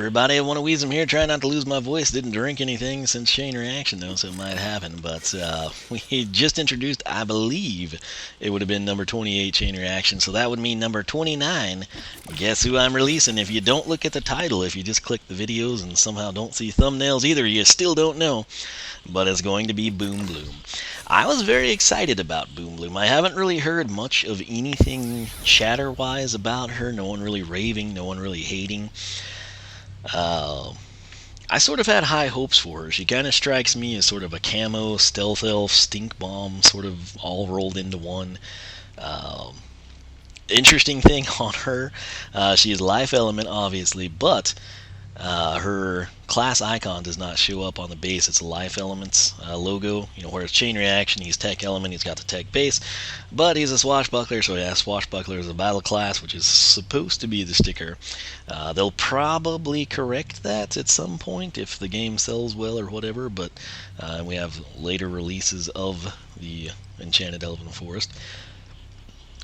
everybody, I want to Wiisdom here, trying not to lose my voice. Didn't drink anything since Chain Reaction though, so it might happen. But we just introduced, I believe it would have been number 28 Chain Reaction, so that would mean number 29. Guess who I'm releasing? If you don't look at the title, if you just click the videos and somehow don't see thumbnails either, you still don't know. But it's going to be Boom Bloom. I was very excited about Boom Bloom. I haven't really heard much of anything chatter-wise about her. No one really raving, no one really hating. I sort of had high hopes for her. She kind of strikes me as sort of a camo, stealth elf, stink bomb, sort of all rolled into one. Interesting thing on her, she is life element, obviously, but her class icon does not show up on the base. It's a life elements logo. Whereas Chain Reaction, he's tech element, he's got the tech base, but he's a swashbuckler, so he has swashbuckler as a battle class, which is supposed to be the sticker. They'll probably correct that at some point if the game sells well or whatever, but we have later releases of the Enchanted Elven Forest.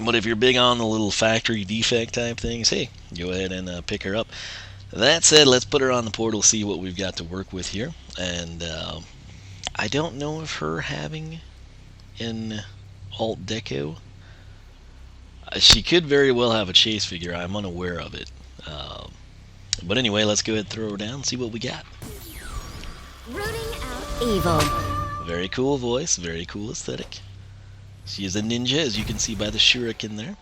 But if you're big on the little factory defect type things, hey, go ahead and pick her up. That said, let's put her on the portal, see what we've got to work with here. And I don't know if her having an alt deco, she could very well have a chase figure. I'm unaware of it. But anyway, let's go ahead and throw her down and see what we got. Rooting out evil. Very cool voice, very cool aesthetic. She is a ninja, as you can see by the shuriken there.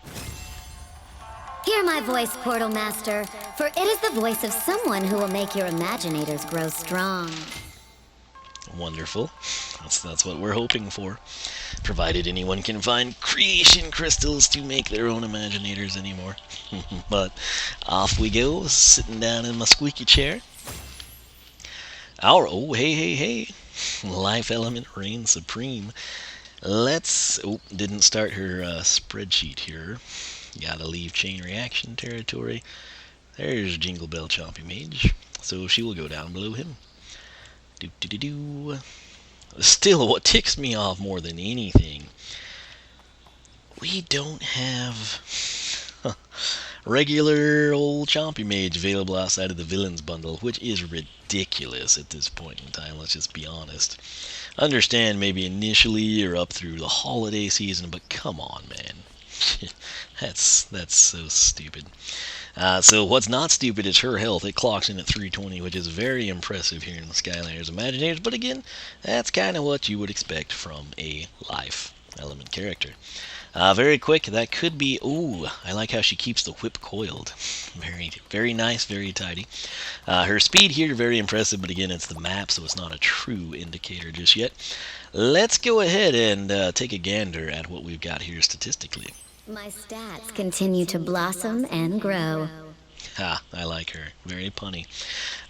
Hear my voice, Portal Master, for it is the voice of someone who will make your imaginators grow strong. Wonderful. That's what we're hoping for. Provided anyone can find creation crystals to make their own imaginators anymore. But off we go, sitting down in my squeaky chair. Oh, hey. Life element reigns supreme. Didn't start her spreadsheet here. Gotta leave Chain Reaction territory. There's Jingle Bell Chompy Mage, so she will go down below him. Still, what ticks me off more than anything, we don't have regular old Chompy Mage available outside of the Villains bundle, which is ridiculous at this point in time, let's just be honest. Understand maybe initially or up through the holiday season, but come on, man. That's so stupid. So what's not stupid is her health. It clocks in at 320, which is very impressive here in the Skylanders Imaginators. But again, that's kind of what you would expect from a life element character. Very quick. That could be. Ooh, I like how she keeps the whip coiled. Very, very nice. Very tidy. Her speed here very impressive. But again, it's the map, so it's not a true indicator just yet. Let's go ahead and take a gander at what we've got here statistically. My stats continue to blossom and grow. I like her. Very punny.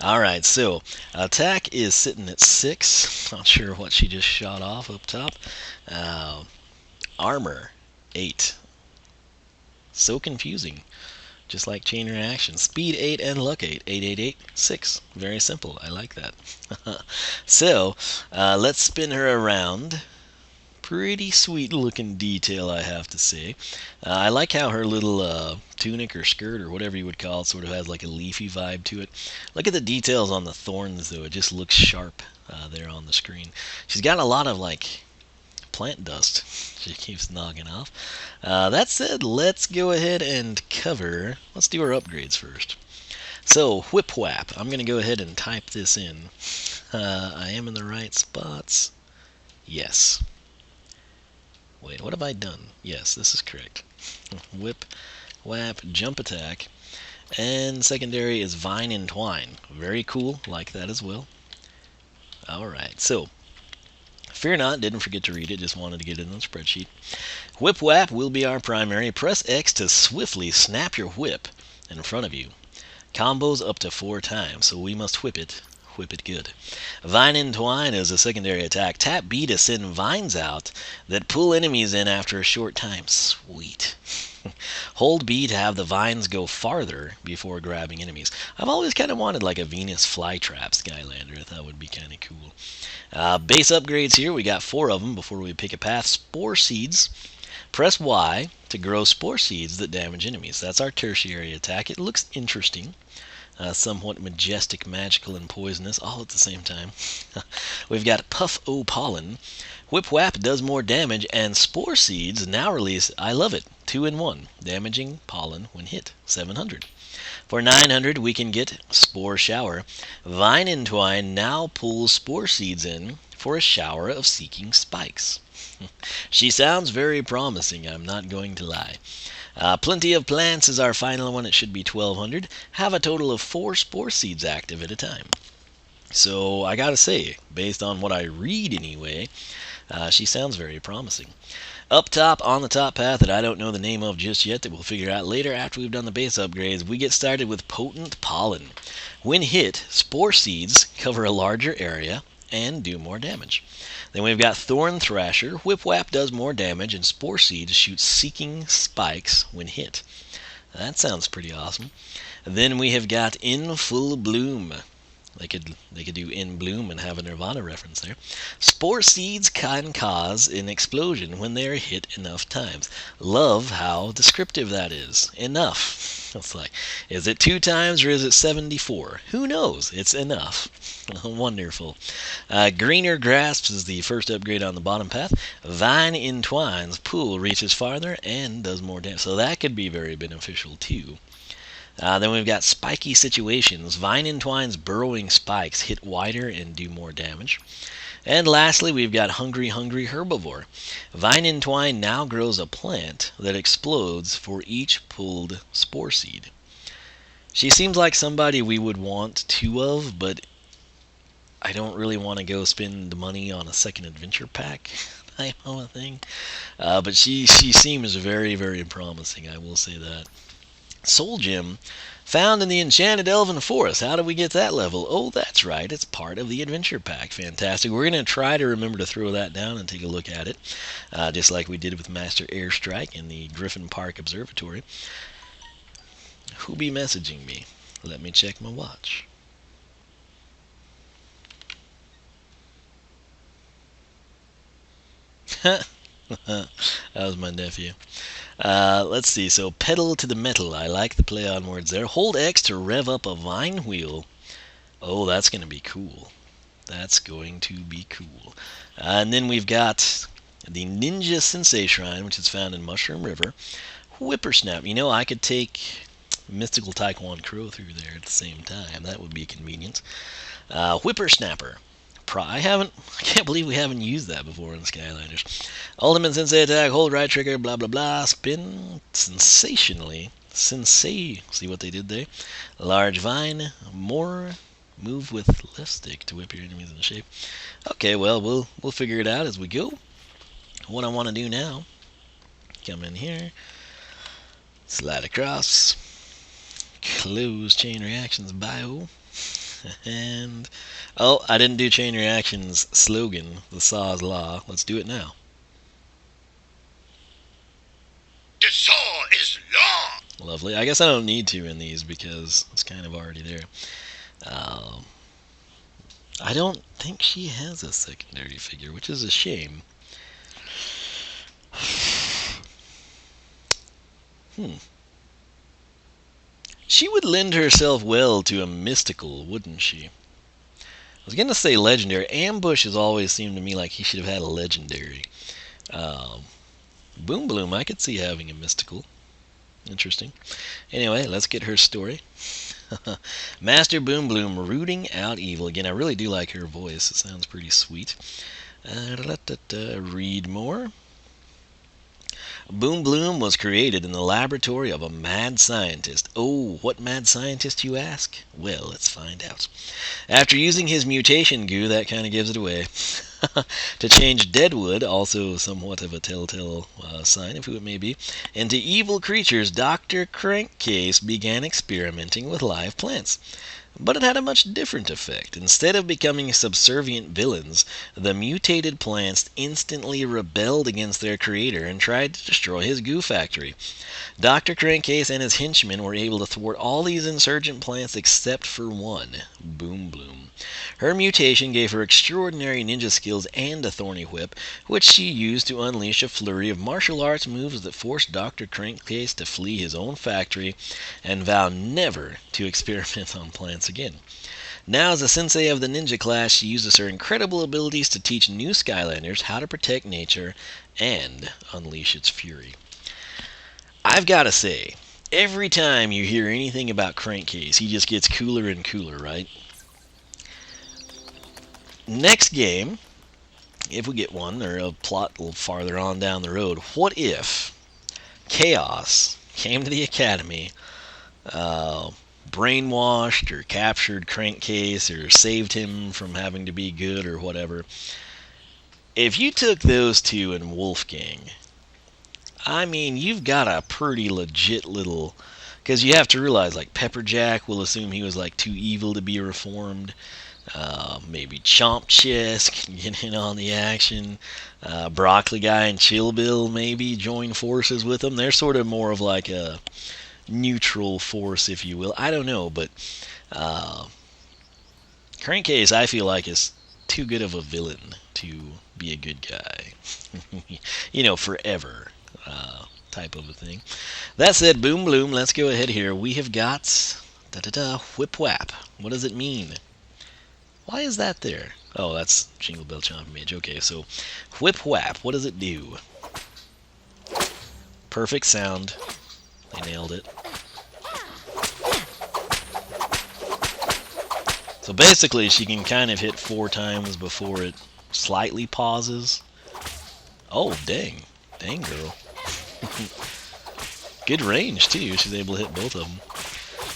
Alright, so attack is sitting at 6. Not sure what she just shot off up top. Armor, 8. So confusing. Just like Chain Reaction. Speed 8 and Luck 8. 8, 6. Very simple. I like that. So, let's spin her around. Pretty sweet looking detail, I have to say. I like how her little tunic or skirt or whatever you would call it sort of has like a leafy vibe to it. Look at the details on the thorns though. It just looks sharp there on the screen. She's got a lot of like plant dust she keeps knocking off. That said, let's go ahead and cover. Let's do our upgrades first. So, Whip Whap. I'm going to go ahead and type this in. I am in the right spots. Yes. Wait, what have I done? Yes, this is correct. Whip, Whap, Jump Attack, and secondary is Vine and Twine. Very cool, like that as well. Alright, so, fear not, didn't forget to read it, just wanted to get it in the spreadsheet. Whip Whap will be our primary. Press X to swiftly snap your whip in front of you. Combos up to 4 times, so we must whip it good. Vine and Twine is a secondary attack. Tap B to send vines out that pull enemies in after a short time. Sweet. Hold B to have the vines go farther before grabbing enemies. I've always kind of wanted like a Venus flytrap Skylander. I thought would be kind of cool. Base upgrades here. We got 4 of them before we pick a path. Spore Seeds. Press Y to grow spore seeds that damage enemies. That's our tertiary attack. It looks interesting. somewhat majestic, magical, and poisonous, all at the same time. We've got Puff O Pollen. Whip Whap does more damage, and Spore Seeds now release, I love it, 2 in 1, damaging pollen when hit, 700. For 900, we can get Spore Shower. Vine Entwine now pulls Spore Seeds in for a shower of seeking spikes. She sounds very promising, I'm not going to lie. Plenty of Plants is our final one. It should be 1200. Have a total of 4 Spore Seeds active at a time. So I gotta say, based on what I read anyway, she sounds very promising. Up top, on the top path that I don't know the name of just yet, that we'll figure out later after we've done the base upgrades, we get started with Potent Pollen. When hit, Spore Seeds cover a larger area and do more damage. Then we've got Thorn Thrasher. Whip Whap does more damage, and Spore Seeds shoots seeking spikes when hit. That sounds pretty awesome. Then we have got In Full Bloom. They could do In Bloom and have a Nirvana reference there. Spore Seeds can cause an explosion when they are hit enough times. Love how descriptive that is. Enough. It's like, is it 2 times or is it 74? Who knows? It's enough. Wonderful. Greener Grasps is the first upgrade on the bottom path. Vine Entwines. Pull reaches farther and does more damage. So that could be very beneficial too. Then we've got Spiky Situations. Vine Entwine's burrowing spikes hit wider and do more damage. And lastly, we've got Hungry Herbivore. Vine Entwine now grows a plant that explodes for each pulled spore seed. She seems like somebody we would want 2 of, but I don't really want to go spend money on a second adventure pack type of a thing. But she seems very, very promising, I will say that. Soul Gem, found in the Enchanted Elven Forest. How do we get that level? Oh, that's right. It's part of the Adventure Pack. Fantastic. We're going to try to remember to throw that down and take a look at it, just like we did with Master Airstrike in the Griffin Park Observatory. Who be messaging me? Let me check my watch. That was my nephew. Let's see. So, pedal to the metal. I like the play on words there. Hold X to rev up a vine wheel. Oh, that's going to be cool. That's going to be cool. And then we've got the Ninja Sensei Shrine, which is found in Mushroom River. Whippersnap. You know, I could take Mystical Taekwondo Crow through there at the same time. That would be convenient. Whippersnapper. I can't believe we haven't used that before in Skylanders. Ultimate Sensei Attack, hold right trigger, blah blah blah, spin sensationally. See what they did there? Large vine, more move with left stick to whip your enemies into shape. Okay, well, we'll figure it out as we go. What I want to do now, come in here, slide across, close chain reactions bio. And, oh, I didn't do Chain Reactions slogan, the Saw's Law. Let's do it now. The saw is law! Lovely. I guess I don't need to in these because it's kind of already there. I don't think she has a secondary figure, which is a shame. She would lend herself well to a mystical, wouldn't she? I was going to say legendary. Ambush has always seemed to me like he should have had a legendary. Boom Bloom, I could see having a mystical. Interesting. Anyway, let's get her story. Master Boom Bloom rooting out evil. Again, I really do like her voice. It sounds pretty sweet. Read more. Boom Bloom was created in the laboratory of a mad scientist. Oh, what mad scientist, you ask? Well, let's find out. After using his mutation goo, that kind of gives it away, to change Deadwood, also somewhat of a telltale sign of who it may be, into evil creatures, Dr. Crankcase began experimenting with live plants. But it had a much different effect. Instead of becoming subservient villains, the mutated plants instantly rebelled against their creator and tried to destroy his goo factory. Dr. Crankcase and his henchmen were able to thwart all these insurgent plants except for one, Boom Bloom. Her mutation gave her extraordinary ninja skills and a thorny whip, which she used to unleash a flurry of martial arts moves that forced Dr. Crankcase to flee his own factory and vow never to experiment on plants again. Now, as a sensei of the ninja class, she uses her incredible abilities to teach new Skylanders how to protect nature and unleash its fury. I've got to say, every time you hear anything about Crankcase, he just gets cooler and cooler, right? Next game, if we get one, or a plot a little farther on down the road, what if Chaos came to the Academy, brainwashed or captured Crankcase or saved him from having to be good or whatever? If you took those two and Wolfgang, I mean, you've got a pretty legit little... Because you have to realize, like, Pepperjack will assume he was, like, too evil to be reformed. Maybe Chomp Chest can get in on the action. Broccoli Guy and Chill Bill maybe join forces with him. They're sort of more of like a neutral force, if you will. I don't know, but Crankcase, I feel like, is too good of a villain to be a good guy. You know, forever type of a thing. That said, Boom Bloom, let's go ahead here. We have got Whip Whap. What does it mean? Why is that there? Oh, that's Jingle Bell Chomp Mage. Okay, so Whip Whap, what does it do? Perfect sound. They nailed it. So basically, she can kind of hit 4 times before it slightly pauses. Oh, dang. Dang, girl. Good range, too. She's able to hit both of them.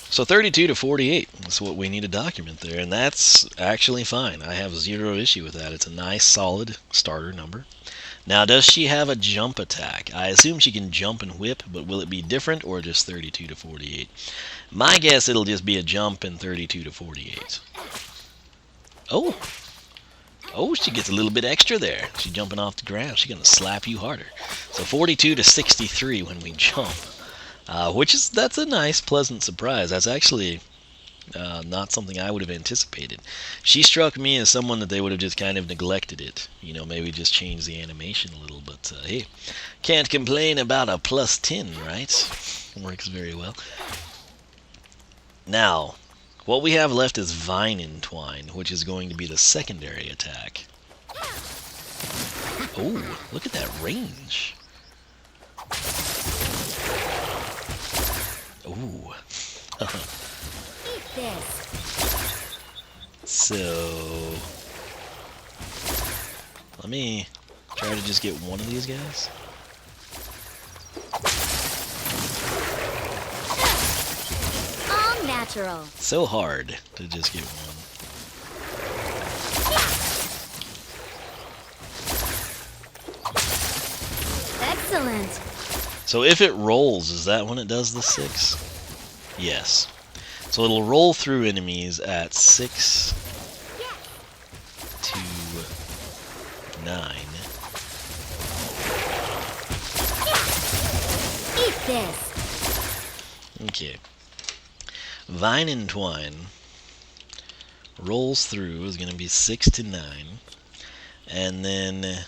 So 32 to 48 is what we need to document there, and that's actually fine. I have 0 issue with that. It's a nice, solid starter number. Now, does she have a jump attack? I assume she can jump and whip, but will it be different or just 32 to 48? My guess it'll just be a jump and 32 to 48. Oh! Oh, she gets a little bit extra there. She's jumping off the ground. She's going to slap you harder. So 42 to 63 when we jump. That's a nice, pleasant surprise. That's actually not something I would have anticipated. She struck me as someone that they would have just kind of neglected it. You know, maybe just changed the animation a little. But, hey, can't complain about a plus 10, right? Works very well. Now, what we have left is Vine Entwine, which is going to be the secondary attack. Oh, look at that range. Ooh. Eat this. So, let me try to just get one of these guys. All natural. So hard to just get one. Excellent. So if it rolls, is that when it does the 6? Yes. So it'll roll through enemies at 6 to 9. Eat this. Okay. Vine Entwine rolls through is going to be 6 to 9. And then,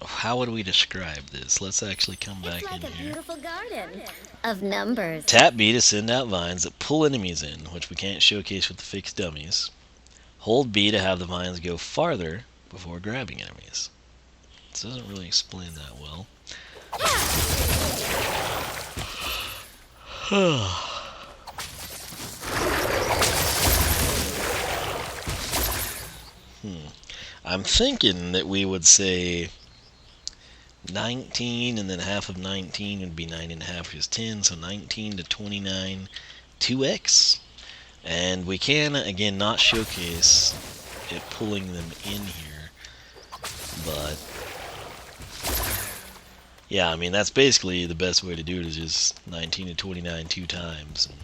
how would we describe this? Let's actually come back It's like in a here. beautiful garden of numbers. Tap B to send out vines that pull enemies in, which we can't showcase with the fixed dummies. Hold B to have the vines go farther before grabbing enemies. This doesn't really explain that well. I'm thinking that we would say 19, and then half of 19 would be 9.5, which is 10, so 19 to 29, 2x. And we can, again, not showcase it pulling them in here, but yeah, I mean, that's basically the best way to do it, is just 19 to 29 2 times. And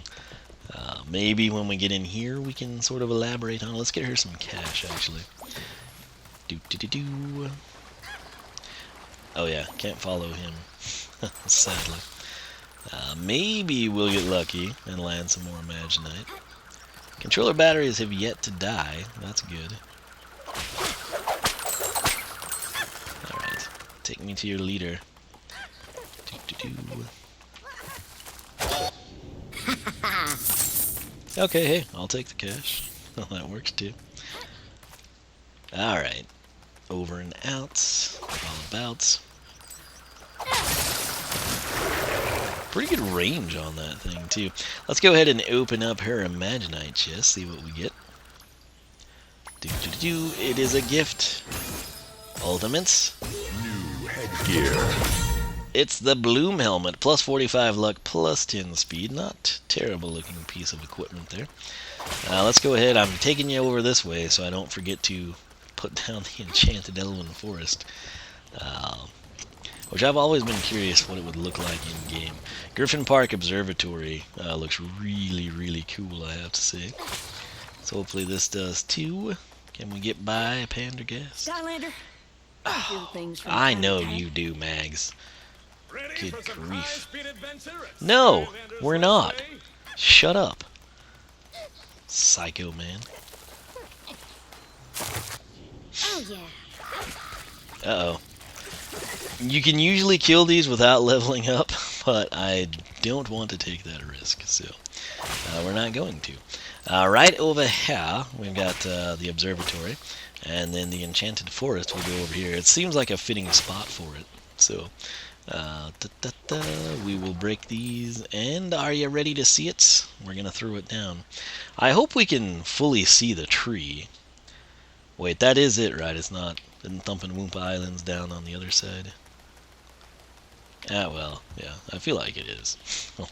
Maybe when we get in here we can sort of elaborate on it. Let's get her some cash, actually. Do. Oh yeah, can't follow him, sadly. Maybe we'll get lucky and land some more Imaginite. Controller batteries have yet to die. That's good. Alright, take me to your leader. Okay, hey, I'll take the cash. Well, that works too. Alright, over and out, all about. Pretty good range on that thing too. Let's go ahead and open up her Imaginite chest, see what we get. It is a gift. Ultimates. New headgear. It's the Bloom helmet, plus 45 luck, plus 10 speed. Not terrible looking piece of equipment there. Let's go ahead. I'm taking you over this way so I don't forget to put down the enchanted elven forest. Which I've always been curious what it would look like in game. Griffin Park Observatory looks really, really cool, I have to say. So hopefully this does too. Can we get by Pendergast? Skylander, I know you do, Mags. Good grief. No, we're not. Shut up. Psycho man. Oh yeah. Uh-oh. You can usually kill these without leveling up, but I don't want to take that risk, so we're not going to. Right over here, we've got the observatory, and then the enchanted forest will go over here. It seems like a fitting spot for it, so we will break these, and are you ready to see it? We're going to throw it down. I hope we can fully see the tree. Wait, that is it, right? It's not... Isn't Thumpin' Woompa Islands down on the other side? Ah, well, yeah, I feel like it is.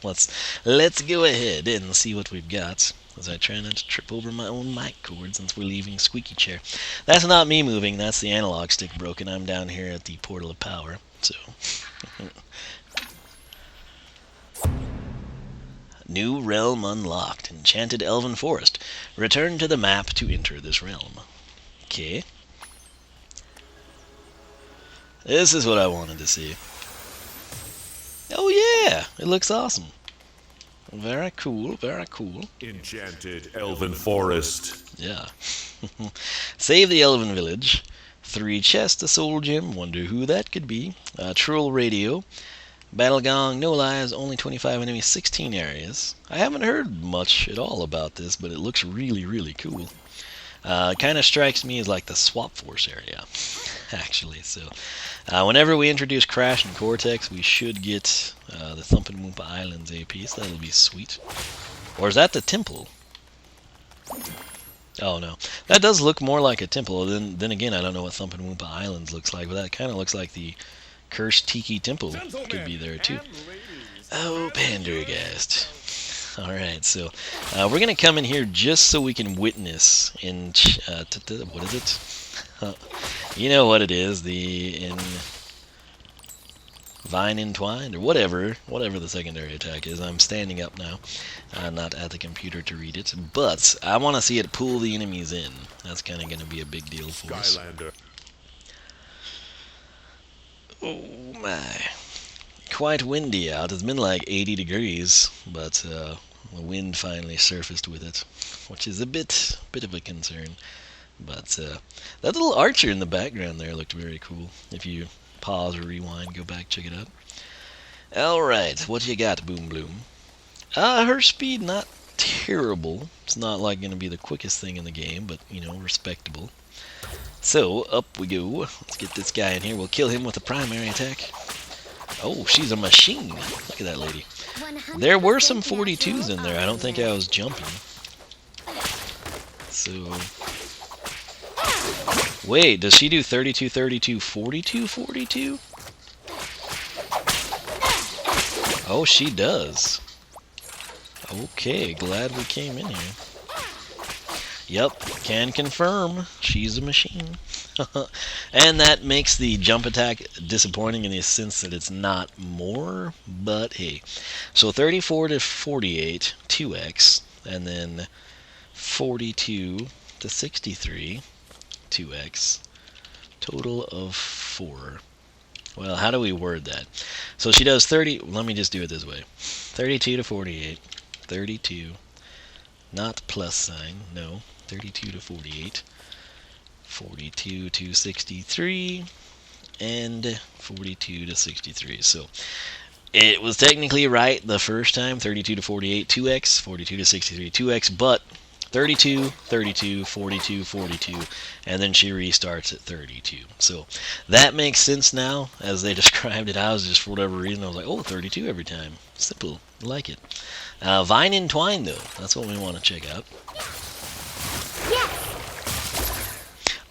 Let's go ahead and see what we've got, as I try not to trip over my own mic cord since we're leaving Squeaky Chair. That's not me moving, that's the analog stick broken. I'm down here at the Portal of Power, so... New realm unlocked. Enchanted Elven Forest. Return to the map to enter this realm. Okay. This is what I wanted to see. Oh yeah! It looks awesome. Very cool, very cool. Enchanted Elven Forest. Yeah. Save the Elven Village. 3 chests, a soul gem. Wonder who that could be. Troll radio. Battle gong, no lives, only 25 enemies, 16 areas. I haven't heard much at all about this, but it looks really, really cool. Kind of strikes me as like the Swap Force area, actually. So, whenever we introduce Crash and Cortex, we should get the Thumpin' Woompa Islands AP, so that'll be sweet. Or is that the temple? Oh no, that does look more like a temple. Then again, I don't know what Thumpin' Woompa Islands looks like, but that kind of looks like the Cursed Tiki Temple could be there too. Oh, Pendergast. Alright, so we're going to come in here just so we can witness in... what is it? You know what it is, the Vine Entwined, or whatever the secondary attack is. I'm standing up now. I'm not at the computer to read it, but I want to see it pull the enemies in. That's kind of going to be a big deal for us. Skylander. Oh my. Quite windy out. It's been like 80 degrees, but the wind finally surfaced with it, which is a bit of a concern. But that little archer in the background there looked very cool. If you pause or rewind, go back, check it out. Alright, what you got, Boom Bloom? Her speed, not terrible. It's not like going to be the quickest thing in the game, but, you know, respectable. So, up we go. Let's get this guy in here. We'll kill him with a primary attack. Oh, she's a machine. Look at that lady. There were some 42s in there. I don't think I was jumping. So... Wait, does she do 32, 32, 42, 42? Oh, she does. Okay, glad we came in here. Yep, can confirm. She's a machine. And that makes the jump attack disappointing in the sense that it's not more, but hey. So 34 to 48, 2x. and then 42 to 63, 2x, total of 4. Well, how do we word that? So she does 30, let me just do it this way. 32 to 48, 32, not plus sign, no, 32 to 48, 42 to 63, and 42 to 63. So it was technically right the first time, 32 to 48, 2x, 42 to 63, 2x, but 32, 32, 42, 42, and then she restarts at 32. So that makes sense now, as they described it. I was just, for whatever reason, I was like, oh, 32 every time. Simple. I like it. Vine and Twine, though. That's what we want to check out. Yes!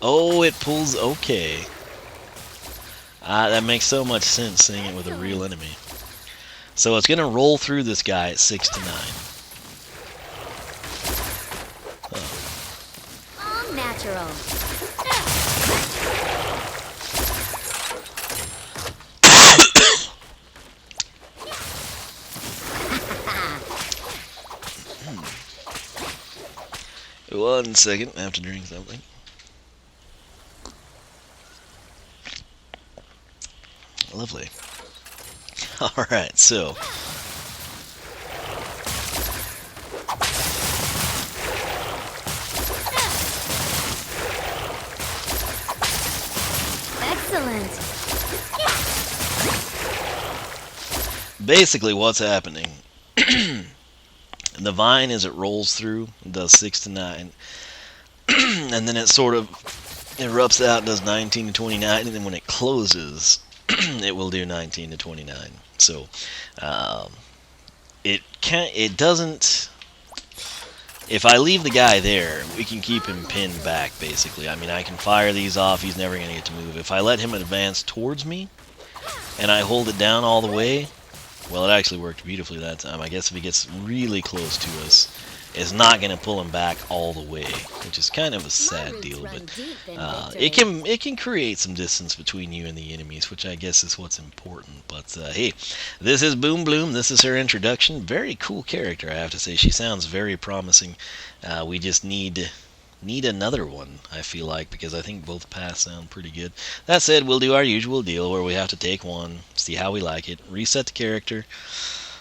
Oh, it pulls okay. That makes so much sense, seeing it with a real enemy. So it's going to roll through this guy at 6 to 9. All natural. One second, I have to drink something. Lovely. Alright, so Excellent. basically what's happening, the vine, as it rolls through, does 6 to 9, and then it sort of erupts out, does 19 to 29, and then when it closes, it will do 19 to 29. So it doesn't. If I leave the guy there, we can keep him pinned back, basically. I mean, I can fire these off, he's never going to get to move. If I let him advance towards me, and I hold it down all the way, well, it actually worked beautifully that time. I guess if he gets really close to us, it's not going to pull him back all the way, which is kind of a sad deal. But it can create some distance between you and the enemies, which I guess is what's important. But hey, this is Boom Bloom. This is her introduction. Very cool character, I have to say. She sounds very promising. We just need another one, I feel like, because I think both paths sound pretty good. That said, we'll do our usual deal where we have to take one, see how we like it, reset the character,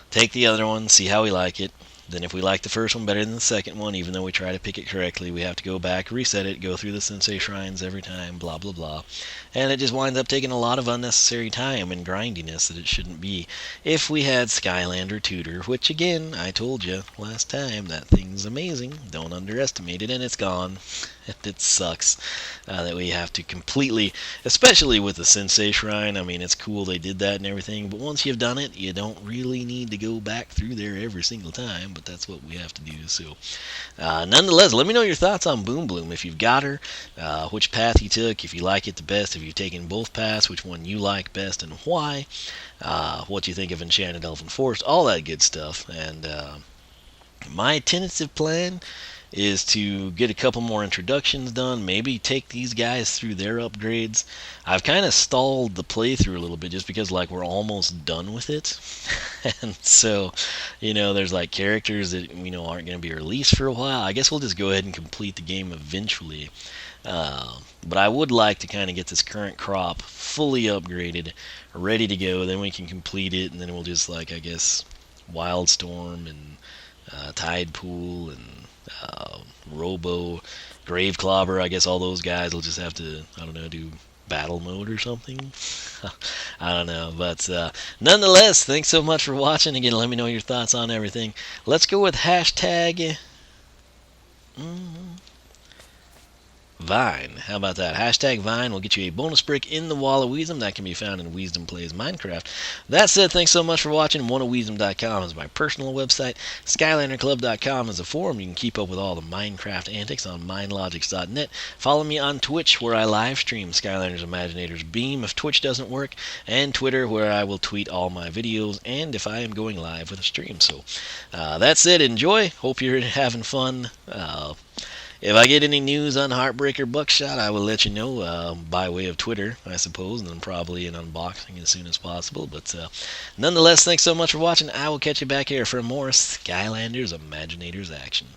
take the other one, see how we like it. Then if we like the first one better than the second one, even though we try to pick it correctly, we have to go back, reset it, go through the sensei shrines every time, blah blah blah. And it just winds up taking a lot of unnecessary time and grindiness that it shouldn't be. If we had Skylander Tutor, which again, I told you last time, that thing's amazing, don't underestimate it, and it's gone. It sucks that we have to completely, especially with the Sensei Shrine. I mean, it's cool they did that and everything, but once you've done it, you don't really need to go back through there every single time, but that's what we have to do. So, nonetheless, let me know your thoughts on Boom Bloom. If you've got her, which path you took, if you like it the best, if you've taken both paths, which one you like best and why, what you think of Enchanted Elven Forest, all that good stuff. And my tentative plan is to get a couple more introductions done, maybe take these guys through their upgrades. I've kind of stalled the playthrough a little bit just because, like, we're almost done with it. And so, there's like characters that, aren't going to be released for a while. I guess we'll just go ahead and complete the game eventually. But I would like to kind of get this current crop fully upgraded, ready to go. Then we can complete it, and then we'll just, like, I guess, Wildstorm and Tide Pool and Robo, Grave Clobber. I guess all those guys will just have to, I don't know, do battle mode or something. I don't know, but nonetheless, thanks so much for watching. Again, let me know your thoughts on everything. Let's go with hashtag Vine. How about that? Hashtag Vine will get you a bonus brick in the Wall of Wiisdom. That can be found in Wiisdom Plays Minecraft. That said, thanks so much for watching. OneOfWiisdom.com is my personal website. SkylanderClub.com is a forum. You can keep up with all the Minecraft antics on MindLogics.net. Follow me on Twitch, where I live stream Skylanders Imaginators Beam if Twitch doesn't work, and Twitter, where I will tweet all my videos and if I am going live with a stream. So that's it. Enjoy. Hope you're having fun. If I get any news on Heartbreaker Buckshot, I will let you know by way of Twitter, I suppose, and then probably an unboxing as soon as possible. But nonetheless, thanks so much for watching. I will catch you back here for more Skylanders Imaginators action.